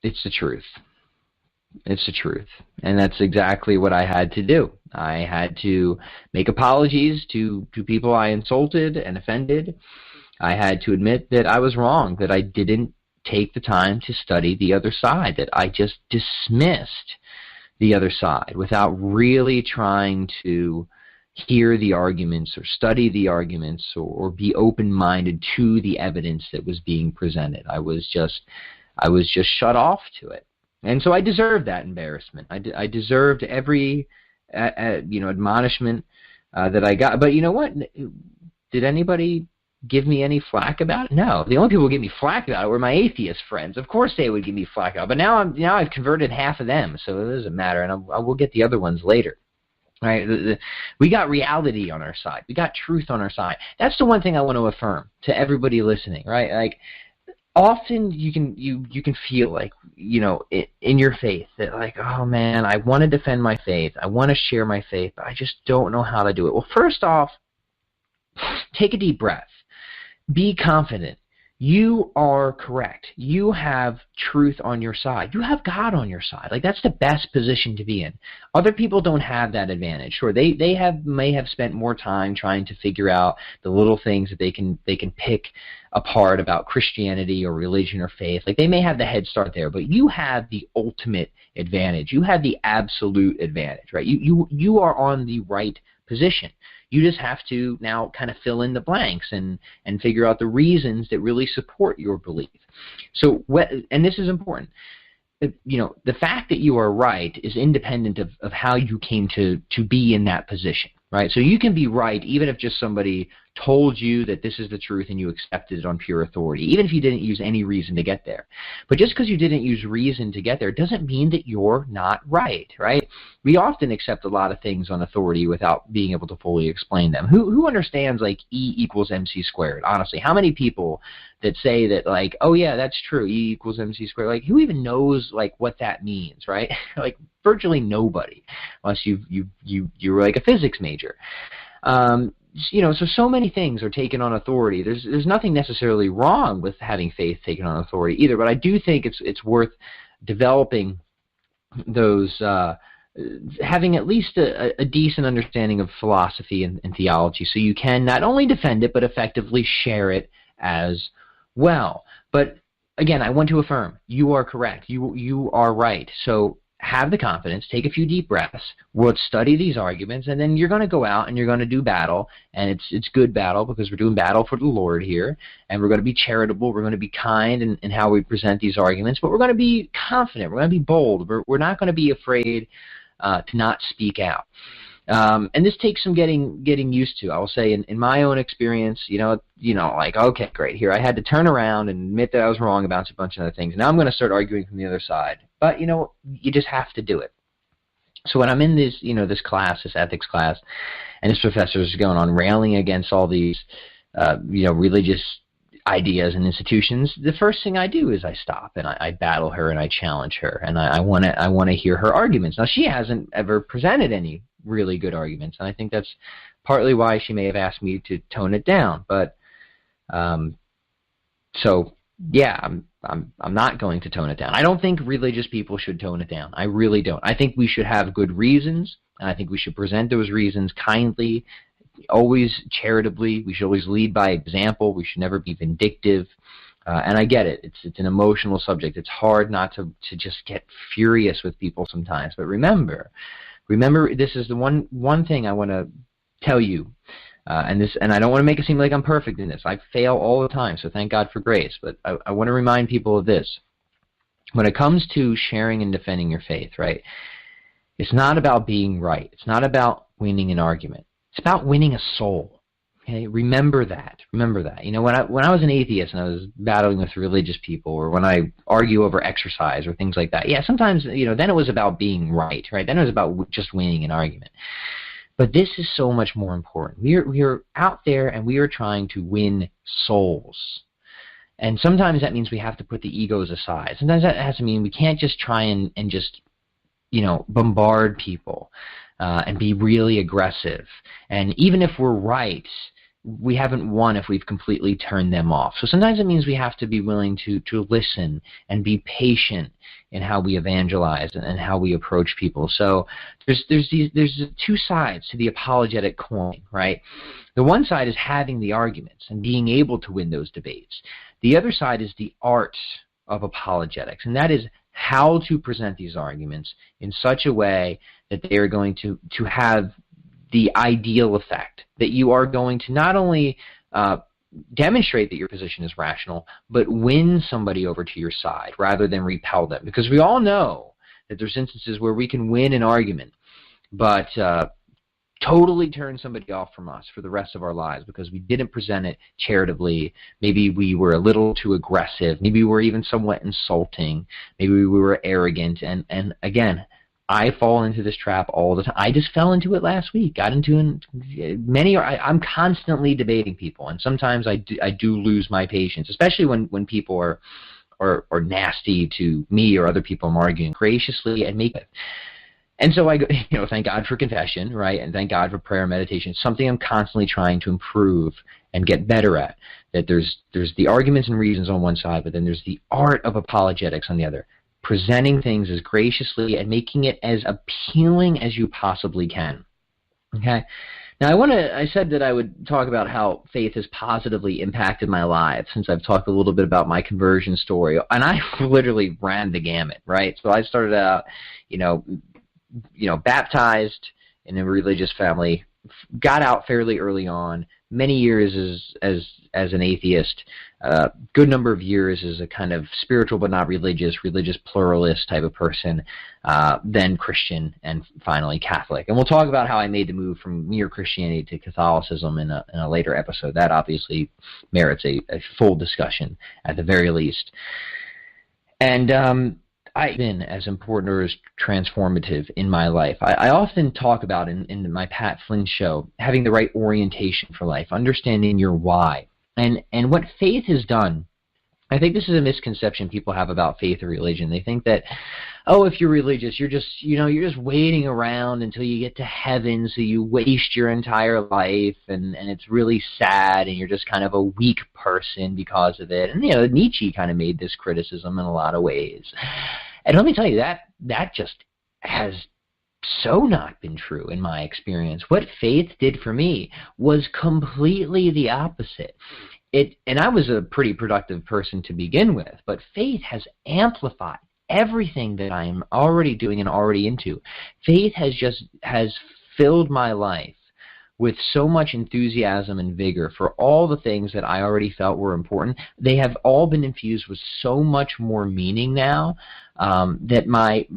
It's the truth. It's the truth. And that's exactly what I had to do. I had to make apologies to people I insulted and offended. I had to admit that I was wrong, that I didn't take the time to study the other side, that I just dismissed the other side without really trying to, hear the arguments or study the arguments or be open-minded to the evidence that was being presented. I was just shut off to it. And so I deserved that embarrassment. I deserved every admonishment that I got. But you know what? Did anybody give me any flack about it? No. The only people who gave me flack about it were my atheist friends. Of course they would give me flack about it. But now I've converted half of them, so it doesn't matter, and I will get the other ones later. Right? We got reality on our side. We got truth on our side. That's the one thing I want to affirm to everybody listening. Right? Like, often you can feel like, in your faith that, like, oh man, I want to defend my faith, I want to share my faith, but I just don't know how to do it. Well, first off, take a deep breath. Be confident. You are correct. You have truth on your side. You have God on your side. Like, that's the best position to be in. Other people don't have that advantage. Sure, they may have spent more time trying to figure out the little things that they can pick apart about Christianity or religion or faith. Like, they may have the head start there, but you have the ultimate advantage. You have the absolute advantage, right? You are on the right position. You just have to now kind of fill in the blanks and figure out the reasons that really support your belief. So, and this is important. The fact that you are right is independent of how you came to be in that position, right? So you can be right even if just somebody told you that this is the truth and you accepted it on pure authority, even if you didn't use any reason to get there. But just because you didn't use reason to get there doesn't mean that you're not right, right? We often accept a lot of things on authority without being able to fully explain them. Who understands, like, E equals MC squared? Honestly, how many people that say that, like, oh yeah, that's true, E equals MC squared, like, who even knows, like, what that means, right? Like, virtually nobody, unless you're like a physics major. So many things are taken on authority. There's nothing necessarily wrong with having faith taken on authority either, but I do think it's worth developing those, having at least a decent understanding of philosophy and theology, so you can not only defend it but effectively share it as well. But again, I want to affirm, you are correct. You are right. So have the confidence, take a few deep breaths, we'll study these arguments, and then you're going to go out and you're going to do battle, and it's good battle because we're doing battle for the Lord here, and we're going to be charitable, we're going to be kind in how we present these arguments, but we're going to be confident, we're going to be bold, we're not going to be afraid to not speak out. And this takes some getting used to. I will say, in my own experience, like, okay, great, here I had to turn around and admit that I was wrong about a bunch of other things. Now I'm going to start arguing from the other side. But, you just have to do it. So when I'm in this class, this ethics class, and this professor is going on railing against all these, religious ideas and institutions, the first thing I do is I stop and I battle her and I challenge her, and I want to hear her arguments. Now, she hasn't ever presented any really good arguments, and I think that's partly why she may have asked me to tone it down. But so yeah, I'm not going to tone it down. I don't think religious people should tone it down. I really don't. I think we should have good reasons, and I think we should present those reasons kindly, always charitably. We should always lead by example. We should never be vindictive. And I get it. It's an emotional subject. It's hard not to just get furious with people sometimes. But remember, this is the one thing I want to tell you. And I don't want to make it seem like I'm perfect in this. I fail all the time, so thank God for grace. But I want to remind people of this. When it comes to sharing and defending your faith, right, it's not about being right. It's not about winning an argument. It's about winning a soul. Okay? Remember that. Remember that. When I was an atheist and I was battling with religious people, or when I argue over exercise or things like that, yeah, sometimes, then it was about being right? Then it was about just winning an argument. But this is so much more important. We are out there and we are trying to win souls. And sometimes that means we have to put the egos aside. Sometimes that has to mean we can't just try and just, bombard people and be really aggressive. And even if we're right, we haven't won if we've completely turned them off. So sometimes it means we have to be willing to listen and be patient in how we evangelize and how we approach people. So there's two sides to the apologetic coin, right? The one side is having the arguments and being able to win those debates. The other side is the art of apologetics, and that is how to present these arguments in such a way that they are going to have the ideal effect, that you are going to not only demonstrate that your position is rational, but win somebody over to your side rather than repel them. Because we all know that there's instances where we can win an argument, but totally turn somebody off from us for the rest of our lives because we didn't present it charitably. Maybe we were a little too aggressive. Maybe we were even somewhat insulting. Maybe we were arrogant. And again, I fall into this trap all the time. I just fell into it last week. Got into many. I'm constantly debating people, and sometimes I do lose my patience, especially when people are nasty to me or other people I'm arguing graciously and make it. And so I go, thank God for confession, right? And thank God for prayer and meditation. It's something I'm constantly trying to improve and get better at. That there's the arguments and reasons on one side, but then there's the art of apologetics on the other. Presenting things as graciously and making it as appealing as you possibly can. Okay? Now I said that I would talk about how faith has positively impacted my life since I've talked a little bit about my conversion story. And I literally ran the gamut, right? So I started out, baptized in a religious family, got out fairly early on, many years as an atheist, good number of years as a kind of spiritual but not religious pluralist type of person, then Christian, and finally Catholic. And we'll talk about how I made the move from mere Christianity to Catholicism in a later episode. That obviously merits a full discussion at the very least. And I've been as important or as transformative in my life. I often talk about in my Pat Flynn show, having the right orientation for life, understanding your why. And what faith has done, I think this is a misconception people have about faith or religion. They think that, if you're religious, you're just waiting around until you get to heaven, so you waste your entire life, and it's really sad, and you're just kind of a weak person because of it. And Nietzsche kind of made this criticism in a lot of ways. And let me tell you, that just has so not been true in my experience. What faith did for me was completely the opposite. And I was a pretty productive person to begin with, but faith has amplified everything that I am already doing and already into. Faith has filled my life with so much enthusiasm and vigor for all the things that I already felt were important. They have all been infused with so much more meaning now, that my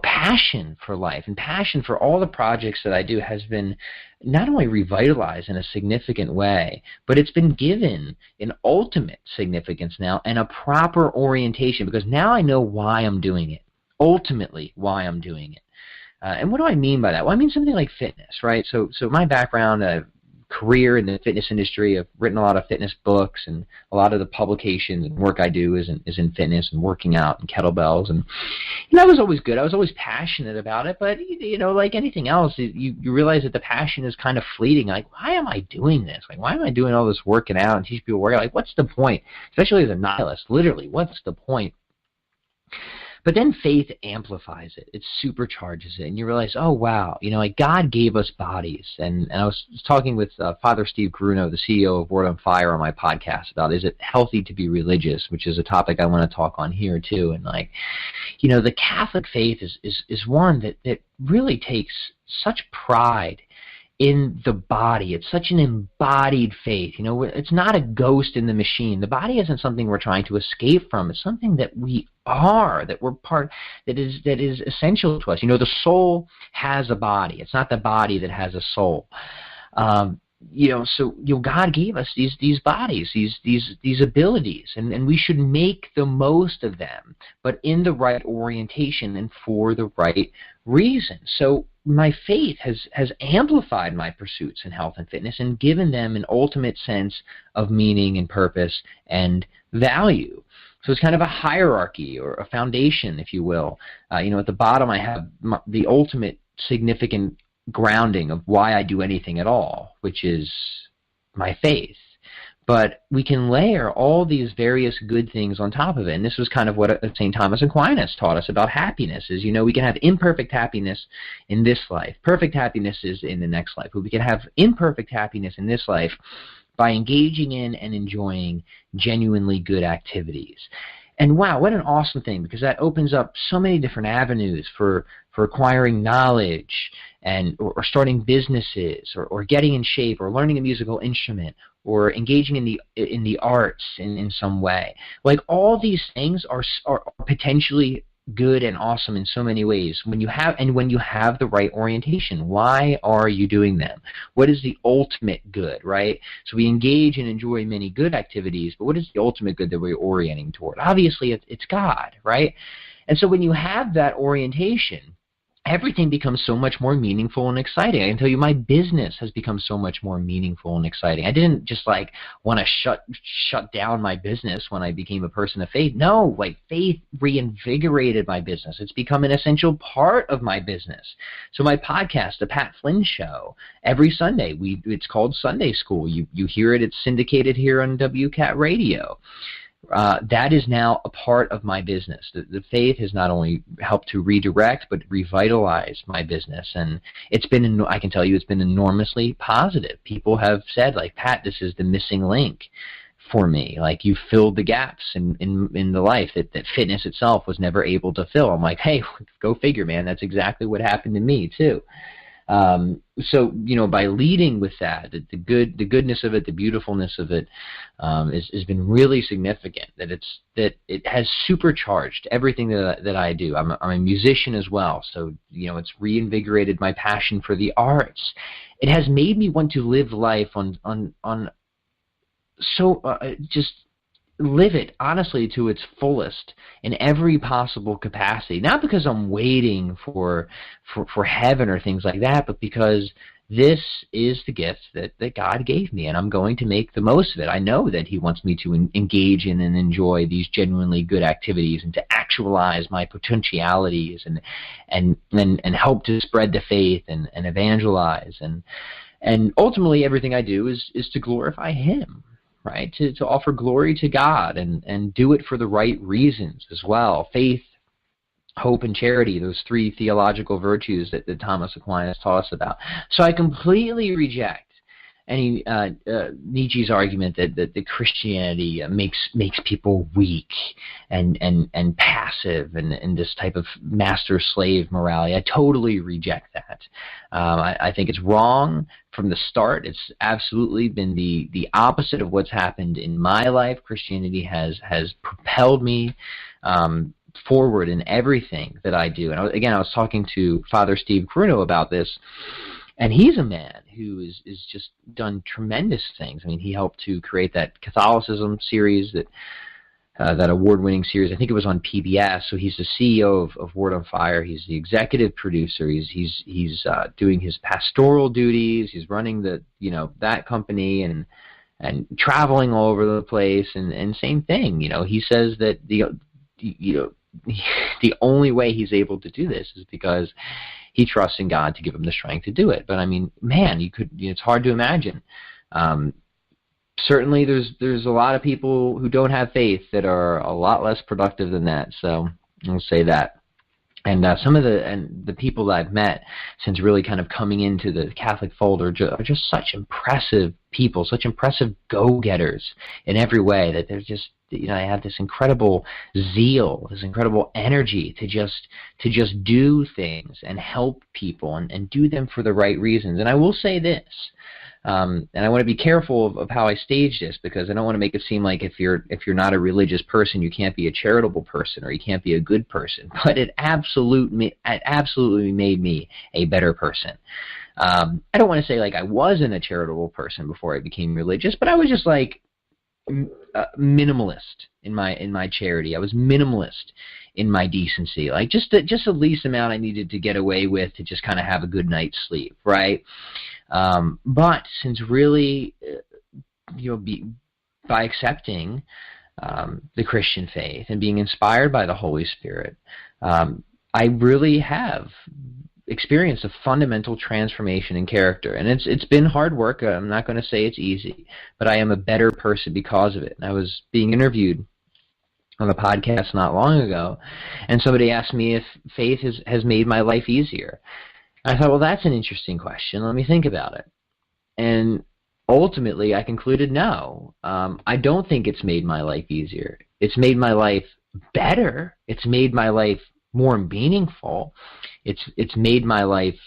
passion for life and passion for all the projects that I do has been not only revitalized in a significant way, but it's been given an ultimate significance now and a proper orientation, because now I know why I'm doing it, ultimately why I'm doing it. And what do I mean by that? Well, I mean something like fitness, right? So my background, career in the fitness industry, I've written a lot of fitness books, and a lot of the publications and work I do is in fitness and working out and kettlebells. And that was always good. I was always passionate about it, but like anything else, you realize that the passion is kind of fleeting. Like, why am I doing this? Like, why am I doing all this working out and teach people working out? Like, what's the point? Especially as a nihilist, literally, what's the point? But then faith amplifies it. It supercharges it. And you realize, oh, wow, like God gave us bodies. And I was talking with Father Steve Gruno, the CEO of Word on Fire, on my podcast about, is it healthy to be religious, which is a topic I want to talk on here too. And the Catholic faith is one that really takes such pride in the body. It's such an embodied faith. It's not a ghost in the machine. The body isn't something we're trying to escape from. It's something that we are, that we're part, that is essential to us. The soul has a body. It's not the body that has a soul. So God gave us these bodies, these abilities, and we should make the most of them, but in the right orientation and for the right reason. So my faith has amplified my pursuits in health and fitness and given them an ultimate sense of meaning and purpose and value. So it's kind of a hierarchy or a foundation, if you will. At the bottom I have the ultimate significant grounding of why I do anything at all, which is my faith. But we can layer all these various good things on top of it. And this was kind of what St. Thomas Aquinas taught us about happiness, is, we can have imperfect happiness in this life. Perfect happiness is in the next life. But we can have imperfect happiness in this life by engaging in and enjoying genuinely good activities. And wow, what an awesome thing, because that opens up so many different avenues for acquiring knowledge and or starting businesses or getting in shape or learning a musical instrument or engaging in the arts in some way. Like, all these things are potentially good and awesome in so many ways when you have the right orientation. Why are you doing them? What is the ultimate good, right? So we engage and enjoy many good activities, but what is the ultimate good that we're orienting toward? Obviously, it's God, right? And so when you have that orientation, everything becomes so much more meaningful and exciting. I can tell you, my business has become so much more meaningful and exciting. I didn't just like want to shut down my business when I became a person of faith. No, like, faith reinvigorated my business. It's become an essential part of my business. So my podcast, The Pat Flynn Show, every Sunday, it's called Sunday School. You hear it. It's syndicated here on WCAT Radio. That is now a part of my business. The faith has not only helped to redirect, but revitalize my business. And I can tell you, it's been enormously positive. People have said, like, Pat, this is the missing link for me. Like, you filled the gaps in the life that fitness itself was never able to fill. I'm like, hey, go figure, man. That's exactly what happened to me, too. So, by leading with that, the goodness of it, the beautifulness of it, has been really significant. That it has supercharged everything that I do. I'm a musician as well, so it's reinvigorated my passion for the arts. It has made me want to live life just live it honestly to its fullest in every possible capacity. Not because I'm waiting for heaven or things like that, but because this is the gift that God gave me, and I'm going to make the most of it. I know that He wants me to engage in and enjoy these genuinely good activities and to actualize my potentialities and help to spread the faith and evangelize, and ultimately everything I do is to glorify Him. Right, to offer glory to God and do it for the right reasons as well. Faith, hope, and charity, those three theological virtues that Thomas Aquinas taught us about. So I completely reject any Nietzsche's argument that Christianity makes people weak and passive and this type of master-slave morality. I totally reject that. I think it's wrong from the start. It's absolutely been the opposite of what's happened in my life. Christianity has propelled me forward in everything that I do. And I was talking to Father Steve Bruno about this, and he's a man who is just done tremendous things. I mean, he helped to create that Catholicism series, that award-winning series. I think it was on PBS. So he's the CEO of Word on Fire. He's the executive producer. He's doing his pastoral duties. He's running that company and traveling all over the place. And same thing. He says that the only way he's able to do this is because he trusts in God to give him the strength to do it. But I mean, man, it's hard to imagine. Certainly there's a lot of people who don't have faith that are a lot less productive than that. So I'll say that. And some of the people that I've met since really kind of coming into the Catholic fold are just such impressive people, such impressive go-getters in every way, that they're just, I have this incredible zeal, this incredible energy to just do things and help people and do them for the right reasons. And I will say this, and I want to be careful of how I stage this, because I don't want to make it seem like if you're not a religious person, you can't be a charitable person or you can't be a good person. But it absolutely made me a better person. I don't want to say like I wasn't a charitable person before I became religious, but I was just like minimalist in my charity. I was minimalist in my decency, like just the least amount I needed to get away with to just kind of have a good night's sleep, right? But since really, by accepting the Christian faith and being inspired by the Holy Spirit, I really have experienced a fundamental transformation in character. And it's been hard work. I'm not going to say it's easy, but I am a better person because of it. And I was being interviewed on a podcast not long ago, and somebody asked me if faith has made my life easier. I thought, well, that's an interesting question. Let me think about it. And ultimately, I concluded, no. I don't think it's made my life easier. It's made my life better. It's made my life more meaningful. It's made my life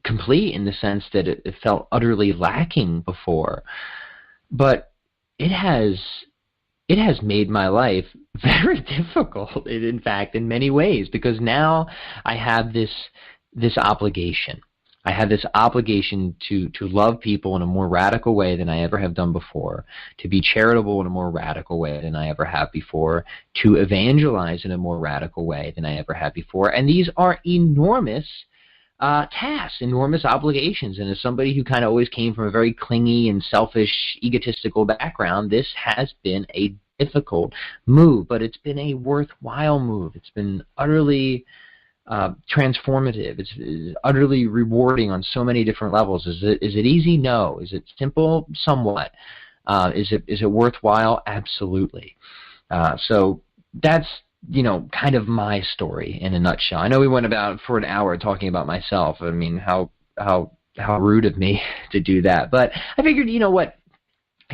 complete in the sense that it felt utterly lacking before. But it has made my life very difficult, in fact, in many ways, because now I have this obligation. I have this obligation to love people in a more radical way than I ever have done before, to be charitable in a more radical way than I ever have before, to evangelize in a more radical way than I ever have before. And these are enormous tasks, enormous obligations. And as somebody who kind of always came from a very clingy and selfish, egotistical background, this has been a difficult move, but it's been a worthwhile move. It's been utterly transformative. It's utterly rewarding on so many different levels. Is it easy? No. Is it simple? Somewhat. Is it worthwhile? Absolutely. So that's kind of my story in a nutshell. I know we went about for an hour talking about myself. I mean, how rude of me to do that. But I figured, what,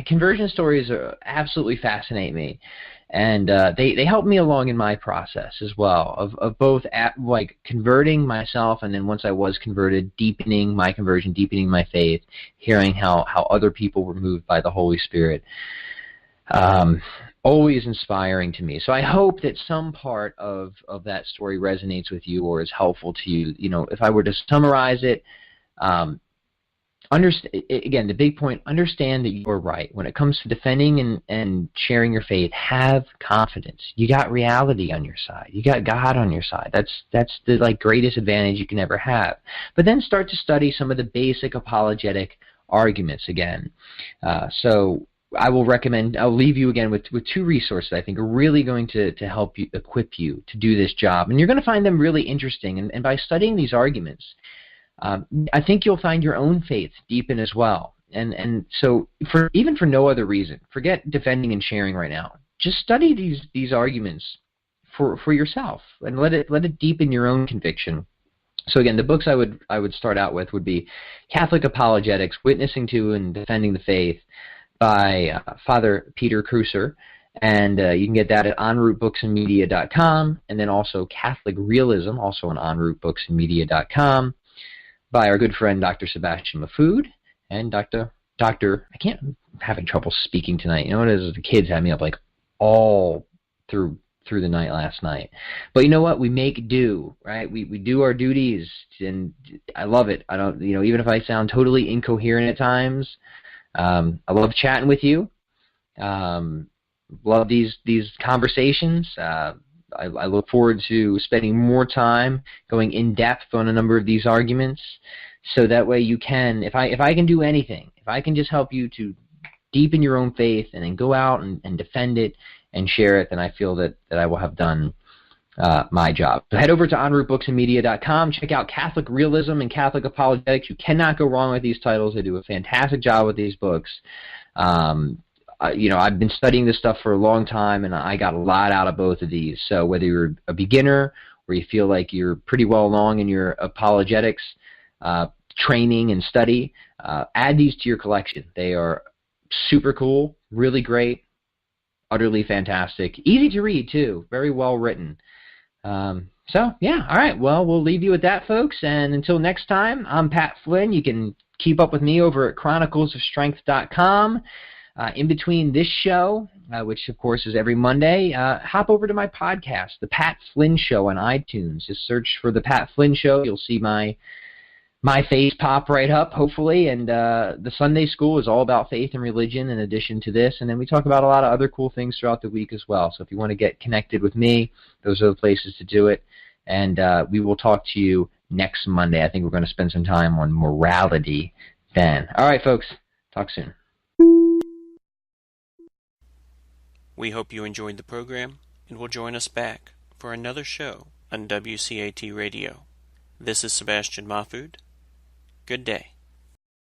conversion stories absolutely fascinate me, and they help me along in my process as well of both converting myself, and then once I was converted, deepening my conversion, deepening my faith, hearing how other people were moved by the Holy Spirit. Always inspiring to me. So I hope that some part of that story resonates with you or is helpful to you. If I were to summarize it, again, the big point, understand that you're right. When it comes to defending and sharing your faith, have confidence. You got reality on your side. You got God on your side. That's the greatest advantage you can ever have. But then start to study some of the basic apologetic arguments again. So I will recommend, I'll leave you again with two resources I think are really going to help you, equip you to do this job. And you're going to find them really interesting. And by studying these arguments, I think you'll find your own faith deepen as well. And so even for no other reason, forget defending and sharing right now. Just study these arguments for yourself and let it deepen your own conviction. So again, the books I would start out with would be Catholic Apologetics, Witnessing to and Defending the Faith by Father Peter Kruser. And you can get that at enroutebooksandmedia.com, and then also Catholic Realism, also on enroutebooksandmedia.com, by our good friend Dr. Sebastian Mahfood and Dr. I'm having trouble speaking tonight. You know what it is? The kids had me up all through the night last night. But you know what? We make do, right? We do our duties, and I love it. I don't, even if I sound totally incoherent at times, I love chatting with you. Love these conversations. I look forward to spending more time going in depth on a number of these arguments, so that way you can, if I can do anything, if I can just help you to deepen your own faith and then go out and defend it and share it, then I feel that I will have done my job. So head over to enroutebooksandmedia.com. Check out Catholic Realism and Catholic Apologetics. You cannot go wrong with these titles. They do a fantastic job with these books. I've been studying this stuff for a long time, and I got a lot out of both of these. So whether you're a beginner or you feel like you're pretty well along in your apologetics training and study, add these to your collection. They are super cool, really great, utterly fantastic, easy to read too, very well written. So yeah, all right. Well, we'll leave you with that, folks. And until next time, I'm Pat Flynn. You can keep up with me over at chroniclesofstrength.com. In between this show, which of course is every Monday, hop over to my podcast, The Pat Flynn Show on iTunes. Just search for The Pat Flynn Show. You'll see my face pop right up, hopefully. And the Sunday School is all about faith and religion in addition to this. And then we talk about a lot of other cool things throughout the week as well. So if you want to get connected with me, those are the places to do it. And we will talk to you next Monday. I think we're going to spend some time on morality then. All right, folks. Talk soon. We hope you enjoyed the program and will join us back for another show on WCAT Radio. This is Sebastian Mahfood. Good day.